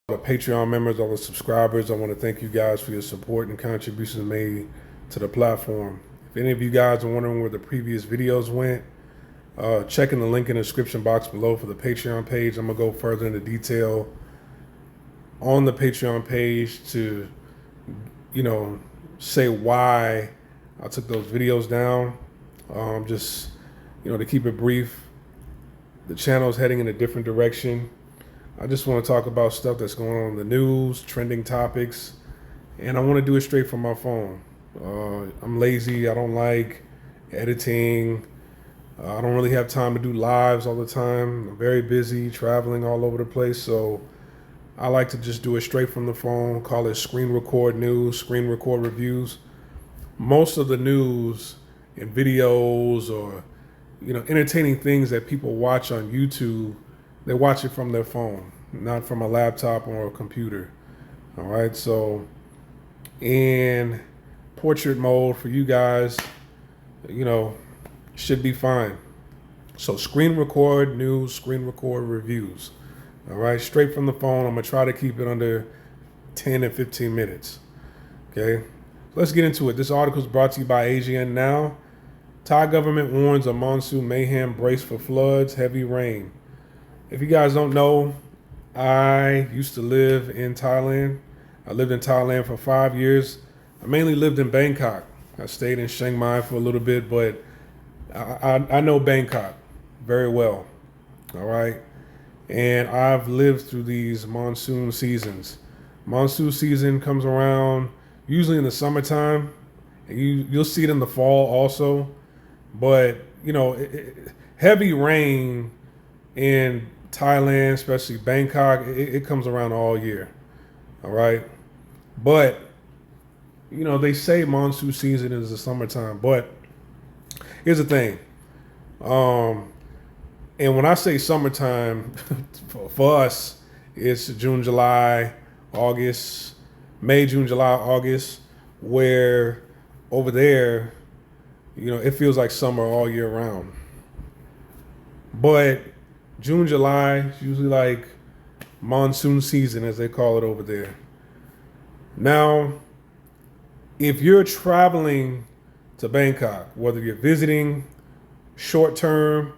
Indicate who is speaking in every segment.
Speaker 1: The Patreon members, all the subscribers, I want to thank you guys for your support and contributions made to the platform. If any of you guys are wondering where the previous videos went, check in the link in the description box below for the Patreon page. I'm going to go further into detail on the Patreon page to, say why I took those videos down. Just, to keep it brief, the channel is heading in a different direction. I just want to talk about stuff that's going on in the news, trending topics, and I want to do it straight from my phone. I'm lazy. I don't like editing. I don't really have time to do lives all the time. I'm very busy traveling all over the place, so I like to just do it straight from the phone, call it screen record news, screen record reviews. Most of the news and videos or, entertaining things that people watch on YouTube, they watch it from their phone, not from a laptop or a computer. All right. So in portrait mode for you guys, should be fine. So screen record news, screen record reviews. All right. Straight from the phone. I'm going to try to keep it under 10 and 15 minutes. Okay. Let's get into it. This article is brought to you by AGN Now. Thai government warns of monsoon mayhem, brace for floods, heavy rain. If you guys don't know, I used to live in Thailand. I lived in Thailand for 5 years. I mainly lived in Bangkok. I stayed in Chiang Mai for a little bit, but I know Bangkok very well. All right. And I've lived through these monsoon seasons. Monsoon season comes around usually in the summertime. And you'll see it in the fall also. But, heavy rain in Thailand, especially Bangkok, it comes around all year. All right. But, they say monsoon season is the summertime. But here's the thing. And when I say summertime, for us, it's June, July, August, May, June, July, August, where over there, it feels like summer all year round. But June, July is usually like monsoon season, as they call it over there. Now, if you're traveling to Bangkok, whether you're visiting short term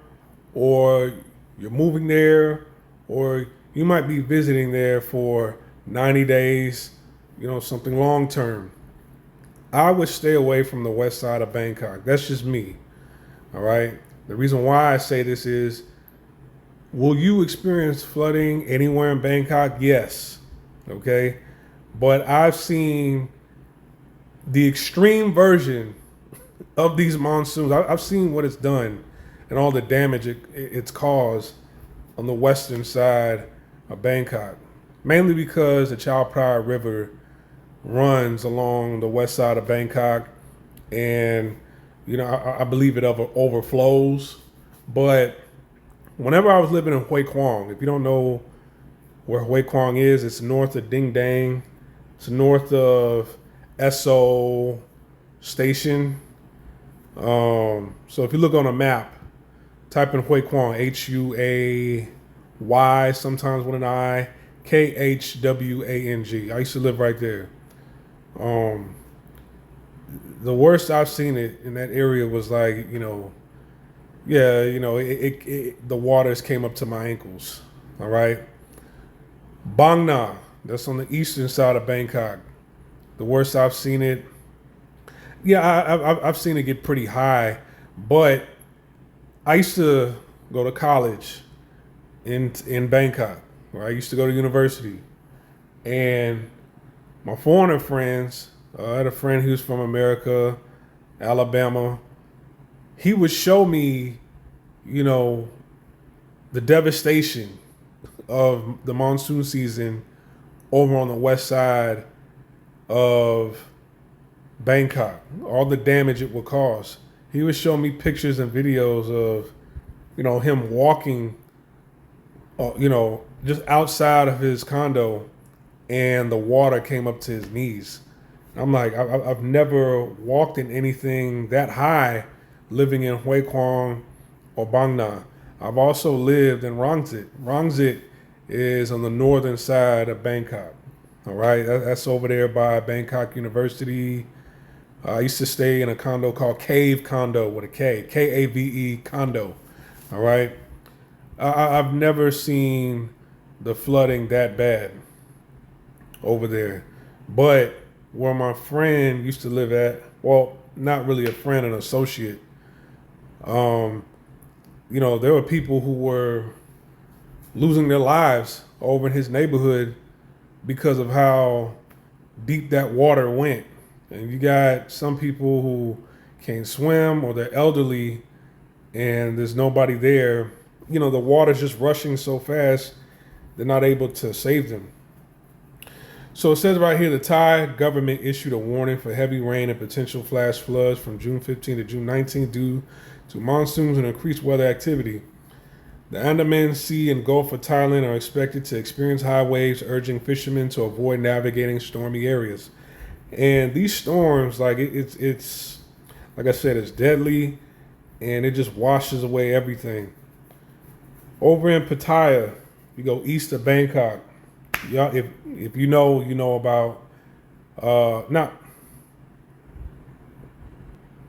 Speaker 1: or you're moving there, or you might be visiting there for 90 days, something long term, I would stay away from the west side of Bangkok. That's just me. All right. The reason why I say this is, will you experience flooding anywhere in Bangkok? Yes. Okay. But I've seen the extreme version of these monsoons. I've seen what it's done and all the damage it's caused on the western side of Bangkok, mainly because the Chao Phraya River runs along the west side of Bangkok, and I believe it overflows. But whenever I was living in Hue Quang, if you don't know where Hue Quang is, it's north of Ding Dang. It's north of Esso Station. So if you look on a map, type in Hue Quang, Huay, sometimes with an I, Khwang. I used to live right there. The worst I've seen it in that area was like, the waters came up to my ankles. All right. Bang Na, that's on the eastern side of Bangkok. The worst I've seen it. Yeah, I've seen it get pretty high, but I used to go to college in Bangkok, where I used to go to university, and my foreigner friends, I had a friend who's from America, Alabama. He would show me, the devastation of the monsoon season over on the west side of Bangkok, all the damage it would cause. He would show me pictures and videos of, him walking, just outside of his condo, and the water came up to his knees. I'm like, I've never walked in anything that high living in Hue Quang or Bang Na. I've also lived in Rangsit. Rangsit is on the northern side of Bangkok. All right, that's over there by Bangkok University. I used to stay in a condo called Cave Condo with a K, Kave condo. All right, I've never seen the flooding that bad over there, but where my friend used to live at, well, not really a friend, an associate. Um, there were people who were losing their lives over in his neighborhood because of how deep that water went. And you got some people who can't swim or they're elderly and there's nobody there. The water's just rushing so fast, they're not able to save them. So it says right here, the Thai government issued a warning for heavy rain and potential flash floods from June 15 to June 19 due to monsoons and increased weather activity. The Andaman Sea and Gulf of Thailand are expected to experience high waves, urging fishermen to avoid navigating stormy areas. And these storms, like it's like I said, it's deadly, and it just washes away everything. Over in Pattaya, you go east of Bangkok. Y'all, if you know about not,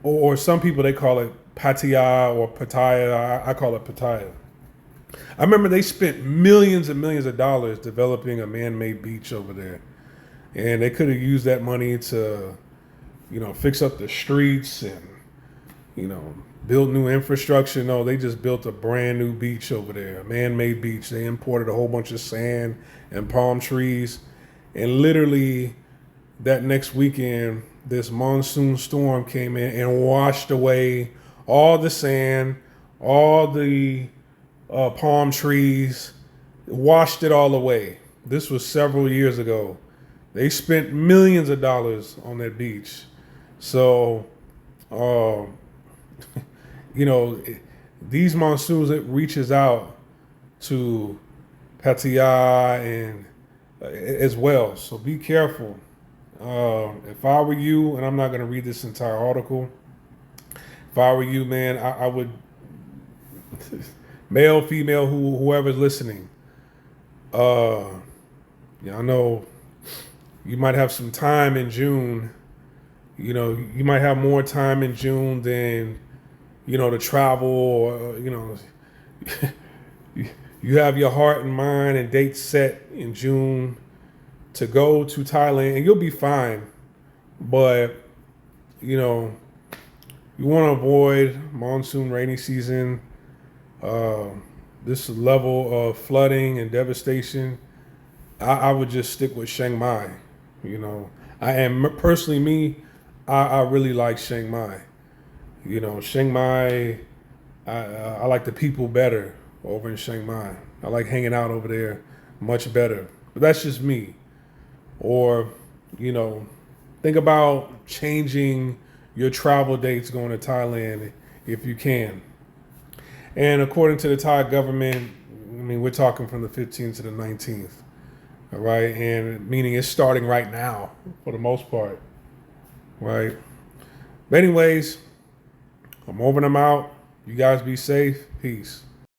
Speaker 1: or some people they call it Pattaya or Pattaya. I call it Pattaya. I remember they spent millions and millions of dollars developing a man-made beach over there. And they could have used that money to, fix up the streets and, build new infrastructure. No, they just built a brand new beach over there, a man-made beach. They imported a whole bunch of sand and palm trees. And literally that next weekend, this monsoon storm came in and washed away all the sand, all the palm trees, washed it all away. This was several years ago. They spent millions of dollars on that beach. So, these monsoons, it reaches out to Pattaya and as well. So be careful. If I were you, and I'm not going to read this entire article, if I were you, man, I would, male, female, whoever's listening, I know you might have some time in June. You might have more time in June than, to travel or, you have your heart and mind and dates set in June to go to Thailand and you'll be fine. But, you want to avoid monsoon rainy season, this level of flooding and devastation. I would just stick with Chiang Mai. I am personally me. I really like Chiang Mai. Chiang Mai. I like the people better over in Chiang Mai. I like hanging out over there much better. But that's just me. Or, think about changing your travel dates going to Thailand if you can. And according to the Thai government, we're talking from the 15th to the 19th. All right, and meaning it's starting right now for the most part, right? But anyways, I'm over and I'm out. You guys be safe. Peace.